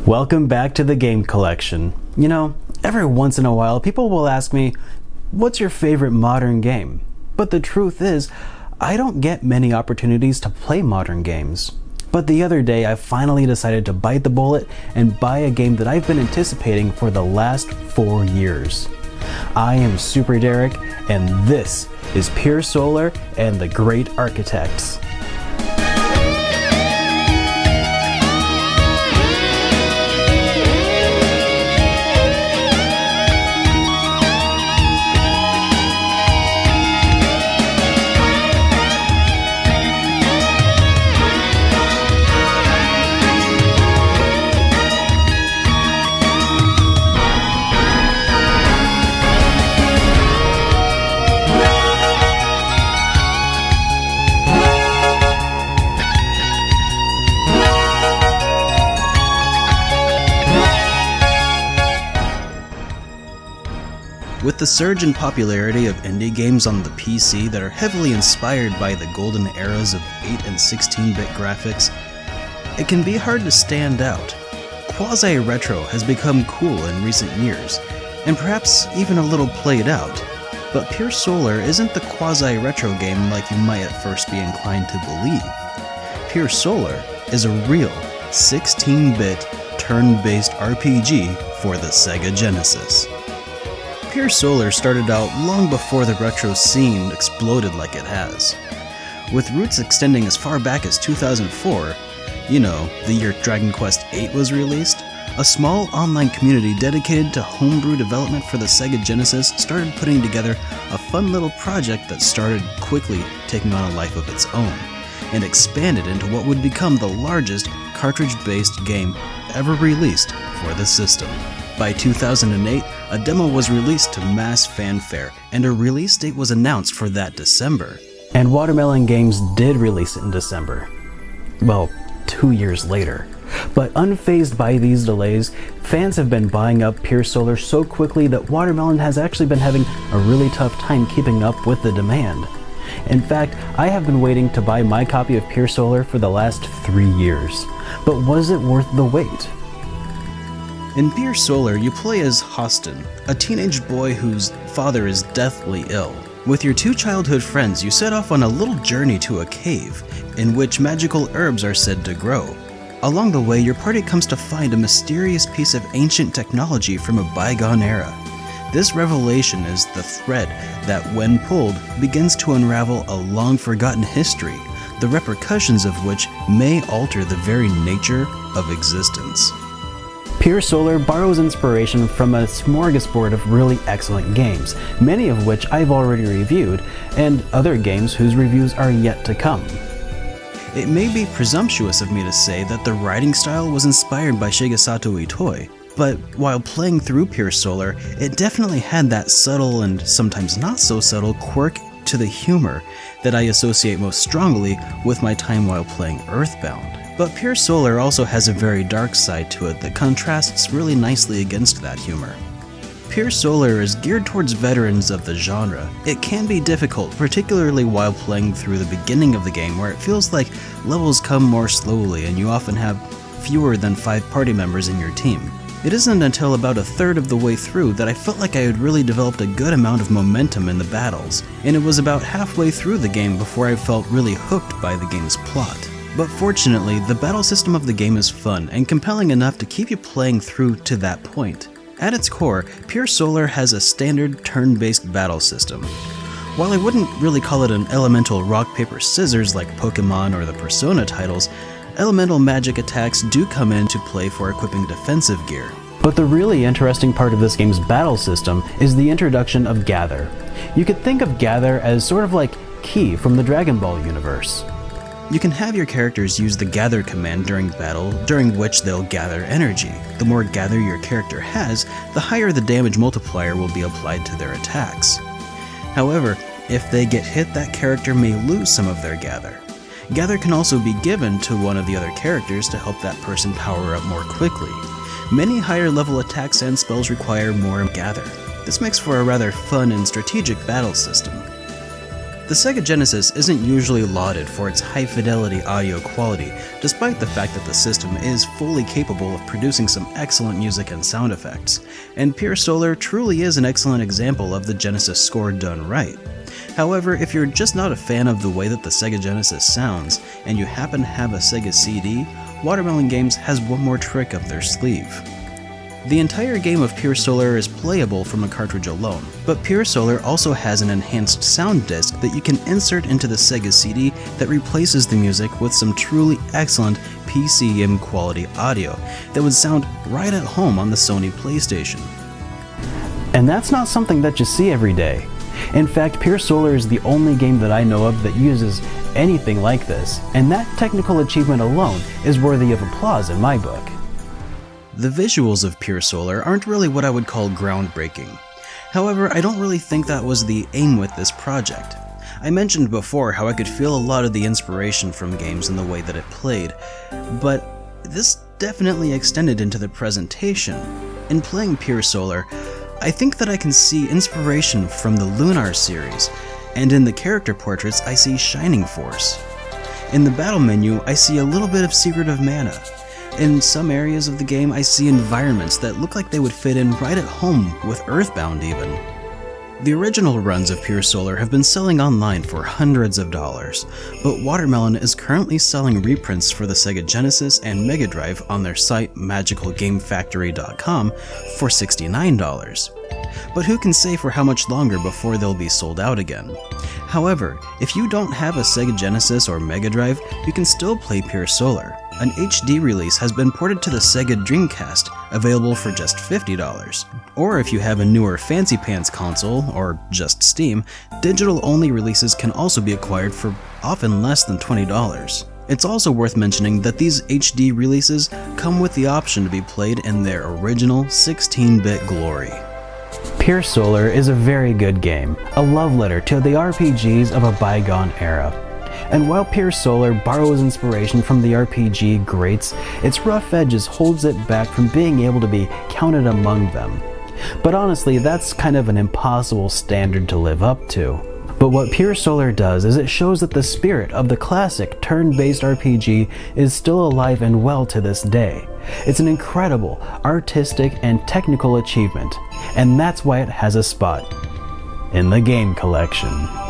Welcome back to the Game Collection. You know, every once in a while people will ask me, what's your favorite modern game? But the truth is, I don't get many opportunities to play modern games. But the other day I finally decided to bite the bullet and buy a game that I've been anticipating for the last 4 years. I am SuperDerek, and this is Pier Solar and the Great Architects. With the surge in popularity of indie games on the PC that are heavily inspired by the golden eras of 8 and 16-bit graphics, it can be hard to stand out. Quasi-retro has become cool in recent years, and perhaps even a little played out, but Pier Solar isn't the quasi-retro game like you might at first be inclined to believe. Pier Solar is a real 16-bit turn-based RPG for the Sega Genesis. Pier Solar started out long before the retro scene exploded like it has. With roots extending as far back as 2004, you know, the year Dragon Quest VIII was released, a small online community dedicated to homebrew development for the Sega Genesis started putting together a fun little project that started quickly taking on a life of its own, and expanded into what would become the largest cartridge-based game ever released for the system. By 2008, a demo was released to mass fanfare, and a release date was announced for that December. And Watermelon Games did release it in December. Well, 2 years later. But unfazed by these delays, fans have been buying up Pier Solar so quickly that Watermelon has actually been having a really tough time keeping up with the demand. In fact, I have been waiting to buy my copy of Pier Solar for the last 3 years. But was it worth the wait? In Pier Solar, you play as Hostin, a teenage boy whose father is deathly ill. With your 2 childhood friends, you set off on a little journey to a cave, in which magical herbs are said to grow. Along the way, your party comes to find a mysterious piece of ancient technology from a bygone era. This revelation is the thread that, when pulled, begins to unravel a long-forgotten history, the repercussions of which may alter the very nature of existence. Pier Solar borrows inspiration from a smorgasbord of really excellent games, many of which I've already reviewed, and other games whose reviews are yet to come. It may be presumptuous of me to say that the writing style was inspired by Shigesato Itoi, but while playing through Pier Solar, it definitely had that subtle and sometimes not so subtle quirk to the humor that I associate most strongly with my time while playing Earthbound. But Pier Solar also has a very dark side to it that contrasts really nicely against that humor. Pier Solar is geared towards veterans of the genre. It can be difficult, particularly while playing through the beginning of the game, where it feels like levels come more slowly and you often have fewer than 5 party members in your team. It isn't until about a third of the way through that I felt like I had really developed a good amount of momentum in the battles, and it was about halfway through the game before I felt really hooked by the game's plot. But fortunately, the battle system of the game is fun and compelling enough to keep you playing through to that point. At its core, Pier Solar has a standard turn-based battle system. While I wouldn't really call it an elemental rock, paper, scissors like Pokemon or the Persona titles, elemental magic attacks do come into play for equipping defensive gear. But the really interesting part of this game's battle system is the introduction of Gather. You could think of Gather as sort of like Ki from the Dragon Ball universe. You can have your characters use the Gather command during battle, during which they'll gather energy. The more Gather your character has, the higher the damage multiplier will be applied to their attacks. However, if they get hit, that character may lose some of their Gather. Gather can also be given to one of the other characters to help that person power up more quickly. Many higher level attacks and spells require more Gather. This makes for a rather fun and strategic battle system. The Sega Genesis isn't usually lauded for its high-fidelity audio quality, despite the fact that the system is fully capable of producing some excellent music and sound effects, and Pier Solar truly is an excellent example of the Genesis score done right. However, if you're just not a fan of the way that the Sega Genesis sounds, and you happen to have a Sega CD, Watermelon Games has one more trick up their sleeve. The entire game of Pier Solar is playable from a cartridge alone, but Pier Solar also has an enhanced sound disc that you can insert into the Sega CD that replaces the music with some truly excellent PCM quality audio that would sound right at home on the Sony PlayStation. And that's not something that you see every day. In fact, Pier Solar is the only game that I know of that uses anything like this, and that technical achievement alone is worthy of applause in my book. The visuals of Pier Solar aren't really what I would call groundbreaking. However, I don't really think that was the aim with this project. I mentioned before how I could feel a lot of the inspiration from games in the way that it played, but this definitely extended into the presentation. In playing Pier Solar, I think that I can see inspiration from the Lunar series, and in the character portraits I see Shining Force. In the battle menu, I see a little bit of Secret of Mana. In some areas of the game, I see environments that look like they would fit in right at home with Earthbound even. The original runs of Pier Solar have been selling online for hundreds of dollars, but Watermelon is currently selling reprints for the Sega Genesis and Mega Drive on their site magicalgamefactory.com for $69. But who can say for how much longer before they'll be sold out again? However, if you don't have a Sega Genesis or Mega Drive, you can still play Pier Solar. An HD release has been ported to the Sega Dreamcast, available for just $50. Or if you have a newer Fancy Pants console, or just Steam, digital-only releases can also be acquired for often less than $20. It's also worth mentioning that these HD releases come with the option to be played in their original 16-bit glory. Pier Solar is a very good game, a love letter to the RPGs of a bygone era. And while Pier Solar borrows inspiration from the RPG greats, its rough edges holds it back from being able to be counted among them. But honestly, that's kind of an impossible standard to live up to. But what Pier Solar does is it shows that the spirit of the classic turn-based RPG is still alive and well to this day. It's an incredible artistic and technical achievement, and that's why it has a spot in the game collection.